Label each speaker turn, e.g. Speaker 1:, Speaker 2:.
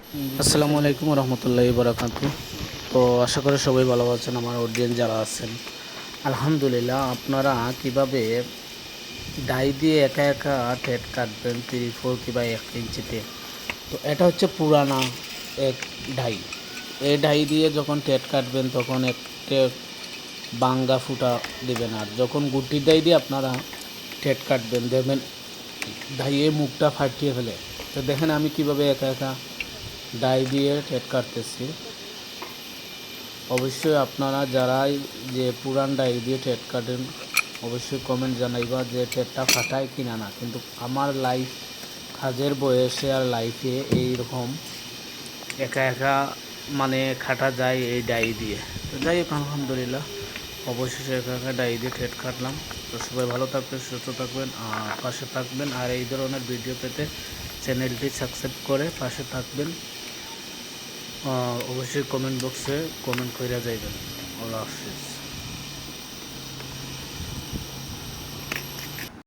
Speaker 1: আসসালামু আলাইকুম রহমতুল্লাহি বারাকাতু। তো আশা করি সবাই ভালো আছেন, আমার অডিয়েন্স যারা আছেন। আলহামদুলিল্লাহ। আপনারা কিভাবে ডাই দিয়ে একা একা টেট কাটবেন 3-4 কিংবা 1 ইঞ্চিতে। তো এটা হচ্ছে পুরানা এক ডাই। এই ডাই দিয়ে যখন টেট কাটবেন তখন একটা বাঙ্গা ফুটা দেবেন, আর যখন গুটির ডাই দিয়ে আপনারা টেট কাটবেন দেখবেন ডাইয়ে মুখটা ফাটিয়ে ফেলে। তো দেখেন আমি কিভাবে একা একা ডাই দিয়ে টেট কাটতেছি। অবশ্যই আপনারা যারাই যে পুরান ডাই দিয়ে টেট কাটেন অবশ্যই কমেন্ট জানাইবা যে টেটটা ফাটায় কিনা না। কিন্তু আমার লাইফ কাজের বয়সে আর লাইফে এইরকম একা একা মানে খাটা যায় এই ডাই দিয়ে। তো যাই হোক আলহামদুলিল্লাহ, অবশেষে একা একা ডাই দিয়ে টেট কাটলাম। তো সবাই ভালো থাকবেন, সুস্থ থাকবেন, আর পাশে থাকবেন। আর এই ধরনের ভিডিও পেতে চ্যানেলটি সাবস্ক্রাইব করে পাশে থাকবেন। অবশ্যই কমেন্ট বক্সে কমেন্ট করে যাইবেন। আল্লাহ হাফিজ।